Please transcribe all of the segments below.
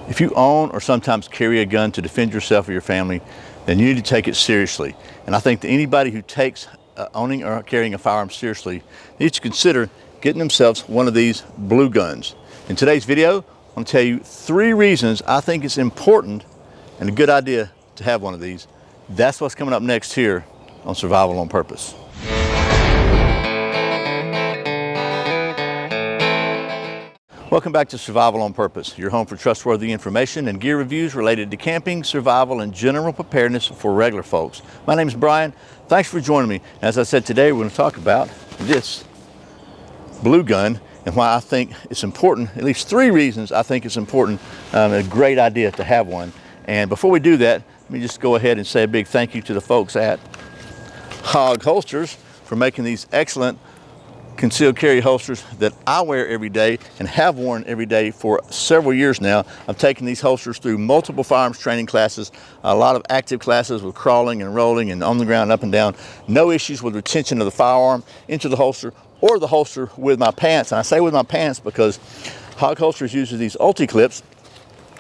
If you own or sometimes carry a gun to defend yourself or your family, then you need to take it seriously. And I think that anybody who takes owning or carrying a firearm seriously needs to consider getting themselves one of these blue guns. In today's video, I'm going to tell you 3 reasons I think it's important and a good idea to have one of these. That's what's coming up next here on Survival on Purpose. Welcome back to Survival on Purpose, your home for trustworthy information and gear reviews related to camping, survival, and general preparedness for regular folks. My name is Brian. Thanks for joining me. As I said, today we're going to talk about this blue gun and why I think it's important, at least 3 reasons I think it's important, a great idea to have one. And before we do that, let me just go ahead and say a big thank you to the folks at Hog Holsters for making these excellent concealed carry holsters that I wear every day and have worn every day for several years now. I've taken these holsters through multiple firearms training classes, a lot of active classes with crawling and rolling and on the ground, up and down. No issues with retention of the firearm into the holster or the holster with my pants. And I say with my pants because Hog Holsters uses these ulti-clips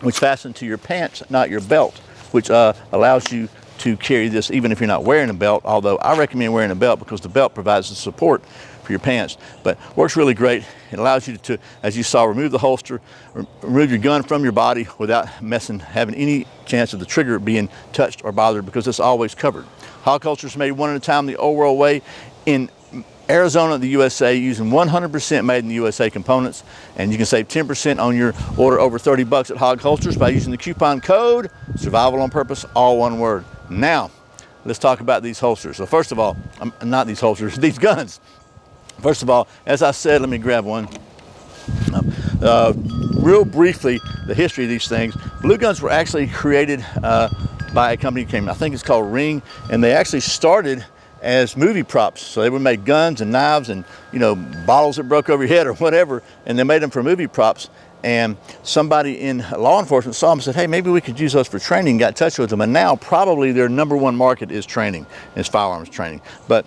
which fasten to your pants, not your belt, which allows you to carry this even if you're not wearing a belt, although I recommend wearing a belt because the belt provides the support for your pants. But works really great. It allows you to, as you saw, remove the holster, remove your gun from your body without having any chance of the trigger being touched or bothered because it's always covered. Hog holsters made one at a time the old world way in Arizona, the USA, using 100% made in the USA components, and you can save 10% on your order over $30 at Hog Holsters by using the coupon code Survival on Purpose, all one word. Now, let's talk about these holsters. So first of all, not these holsters, these guns. First of all, as I said, let me grab one. Real briefly, the history of these things. Blue guns were actually created by a company I think it's called Ring, and they actually started as movie props. So they would make guns and knives and, you know, bottles that broke over your head or whatever, and they made them for movie props. And somebody in law enforcement saw them and said, hey, maybe we could use those for training, got in touch with them, and now probably their #1 market is training, is firearms training. But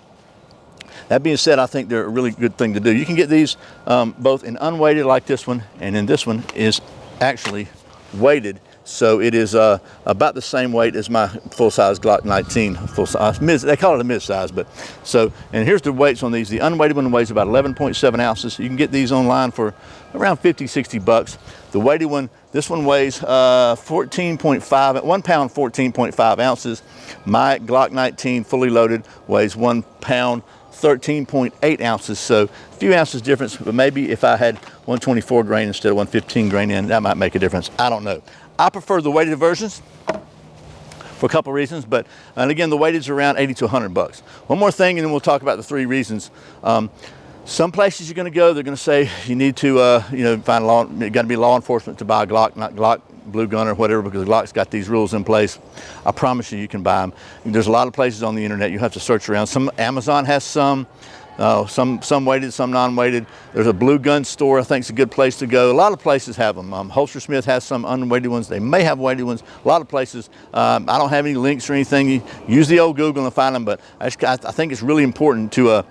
that being said, I think they're a really good thing to do. You can get these both in unweighted like this one, and then this one is actually weighted. So it is about the same weight as my full-size Glock 19, full-size, they call it a mid-size, but so, and here's the weights on these. The unweighted one weighs about 11.7 ounces. You can get these online for around 50, 60 bucks. The weighted one, this one weighs 14.5, 1 pound, 14.5 ounces. My Glock 19 fully loaded weighs 1 pound, 13.8 ounces, so a few ounces difference, but maybe if I had 124 grain instead of 115 grain in, that might make a difference. I don't know. I prefer the weighted versions for a couple reasons, but, and again, the weighted is around 80 to 100 bucks. One more thing, and then we'll talk about the 3 reasons. Some places you're going to go, they're going to say you need to, you know, you got to be law enforcement to buy a Glock, not Glock blue gun or whatever, because Glock's got these rules in place. I promise you can buy them. There's a lot of places on the internet you have to search around. Amazon has some weighted, some non-weighted. There's a blue gun store, I think it's a good place to go. A lot of places have them. Holstersmith has some unweighted ones. They may have weighted ones. A lot of places. I don't have any links or anything. You use the old Google and find them, but I think it's really important to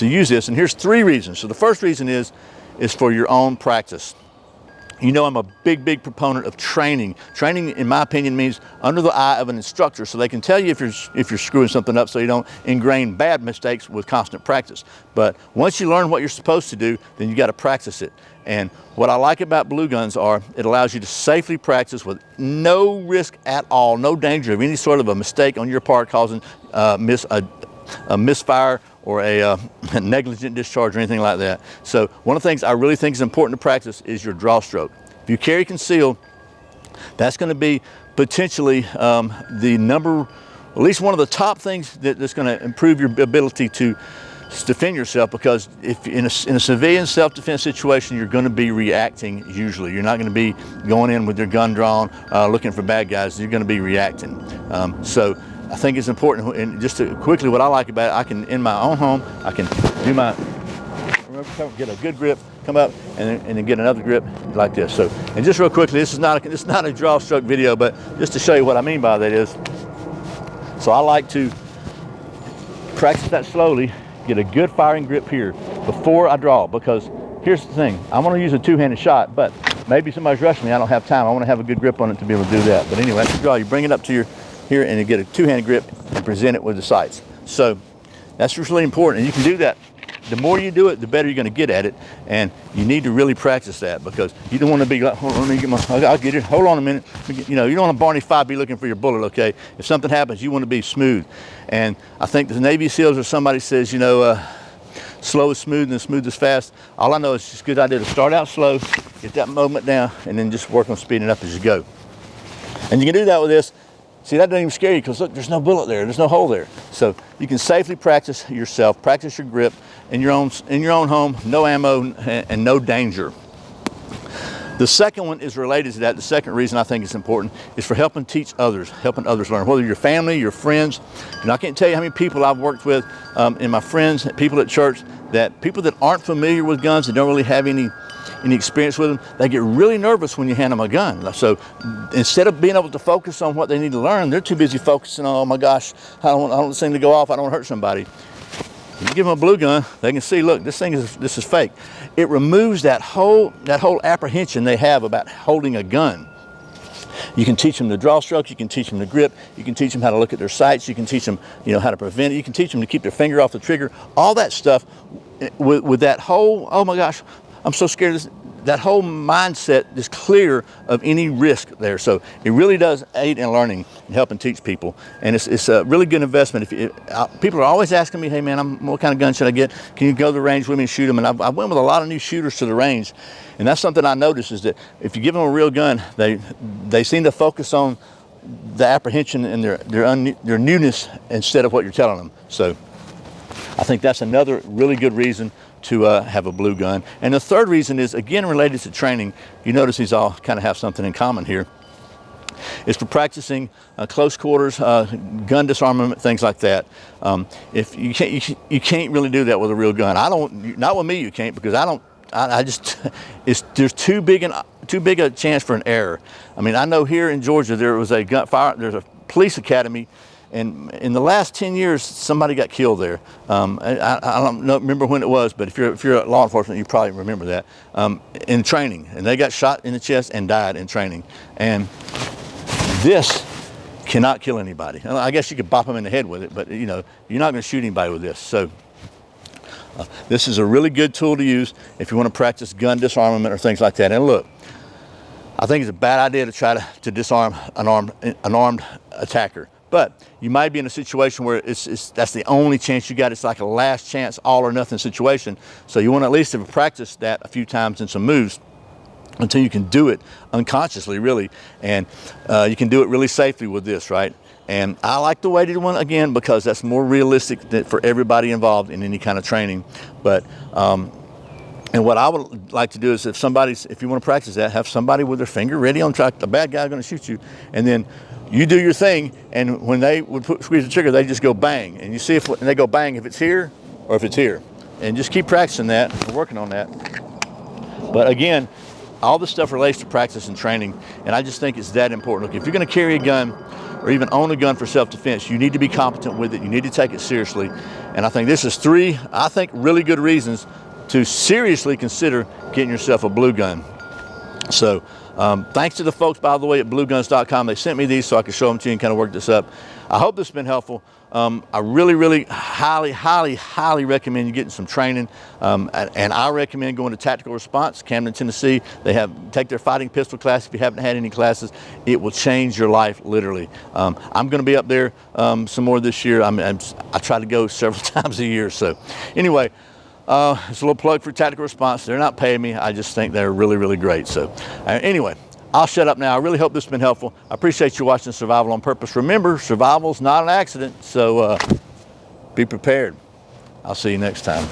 use this. And here's 3 reasons. So the first reason is for your own practice. You know, I'm a big proponent of training. Training, in my opinion, means under the eye of an instructor, so they can tell you if you're screwing something up, so you don't ingrain bad mistakes with constant practice. But once you learn what you're supposed to do, then you got to practice it. And what I like about blue guns are it allows you to safely practice with no risk at all, no danger of any sort of a mistake on your part causing a misfire or a negligent discharge or anything like that. So one of the things I really think is important to practice is your draw stroke. If you carry concealed, that's going to be potentially at least one of the top things that's going to improve your ability to defend yourself, because if in a civilian self-defense situation, you're going to be reacting usually. You're not going to be going in with your gun drawn, looking for bad guys. You're going to be reacting. So I think it's important, and just to quickly, what I like about it, I can, in my own home, I can do get a good grip, come up, and then get another grip like this. So, and just real quickly, this is not a draw stroke video, but just to show you what I mean by that is, so I like to practice that slowly, get a good firing grip here before I draw, because here's the thing, I'm going to use a 2-handed shot, but maybe somebody's rushing me, I don't have time. I want to have a good grip on it to be able to do that. But anyway, after you draw, you bring it up to your here and you get a two-handed grip and present it with the sights. So that's really important, and you can do that. The more you do it, the better you're going to get at it, and you need to really practice that, because you don't want to be like, hold on, let me get my, I'll get it, hold on a minute. You know, you don't want to Barney 5 be looking for your bullet, okay? If something happens, you want to be smooth. And I think the Navy SEALs or somebody says, you know, slow is smooth and smooth is fast. All I know is it's a good idea to start out slow, get that moment down, and then just work on speeding up as you go. And you can do that with this. See, that doesn't even scare you, because look, there's no bullet there, there's no hole there. So you can safely practice yourself, practice your grip in your own home, no ammo and no danger. The second one is related to that. The second reason I think it's important is for helping teach others, helping others learn, whether your family, your friends. And I can't tell you how many people I've worked with, and my friends, people at church, that people that aren't familiar with guns, that don't really have any experience with them, they get really nervous when you hand them a gun. So instead of being able to focus on what they need to learn, they're too busy focusing on, oh my gosh, I don't want this thing to go off, I don't want to hurt somebody. If you give them a blue gun, they can see, look, this is fake. It removes that whole apprehension they have about holding a gun. You can teach them the draw strokes, you can teach them the grip, you can teach them how to look at their sights, you can teach them, you know, how to prevent it, you can teach them to keep their finger off the trigger, all that stuff with that whole, oh my gosh, I'm so scared of this. That whole mindset is clear of any risk there. So it really does aid in learning and helping teach people. And it's a really good investment. People are always asking me, hey man, what kind of gun should I get? Can you go to the range with me and shoot them? And I went with a lot of new shooters to the range. And that's something I noticed, is that if you give them a real gun, they seem to focus on the apprehension and their newness instead of what you're telling them. So I think that's another really good reason to have a blue gun. And the third reason is, again, related to training. You notice these all kind of have something in common here. It's for practicing close quarters, gun disarmament, things like that. If you can't really do that with a real gun. Not with me you can't, because there's too big a chance for an error. I mean, I know here in Georgia there's a police academy, and in the last 10 years, somebody got killed there. I don't remember when it was, but if you're at law enforcement, you probably remember that, in training. And they got shot in the chest and died in training. And this cannot kill anybody. I guess you could bop them in the head with it, but you know, you're not going to shoot anybody with this. So this is a really good tool to use if you want to practice gun disarmament or things like that. And look, I think it's a bad idea to try to disarm an armed attacker. But you might be in a situation where that's the only chance you got. It's like a last chance, all or nothing situation. So you want to at least have practiced that a few times in some moves until you can do it unconsciously, really. And you can do it really safely with this, right? And I like the weighted one, again, because that's more realistic for everybody involved in any kind of training. But and what I would like to do is, if you want to practice that, have somebody with their finger ready on track. The bad guy's going to shoot you, and then you do your thing, and when they would squeeze the trigger, they just go bang. And you see when they go bang, if it's here or if it's here. And just keep practicing that, and working on that. But again, all this stuff relates to practice and training, and I just think it's that important. Look, if you're going to carry a gun or even own a gun for self-defense, you need to be competent with it. You need to take it seriously. And I think this is 3, I think, really good reasons to seriously consider getting yourself a blue gun. So thanks to the folks, by the way, at blueguns.com. They sent me these so I could show them to you and kind of work this up. I hope this has been helpful. I really highly recommend you getting some training. And I recommend going to Tactical Response, Camden, Tennessee. Take their fighting pistol class if you haven't had any classes. It will change your life, literally. I'm going to be up there some more this year. I try to go several times a year. So anyway, it's a little plug for Tactical Response. They're not paying me. I just think they're really great. So anyway, I'll shut up now. I really hope this has been helpful. I appreciate you watching Survival on Purpose. Remember, survival's not an accident, so be prepared. I'll see you next time.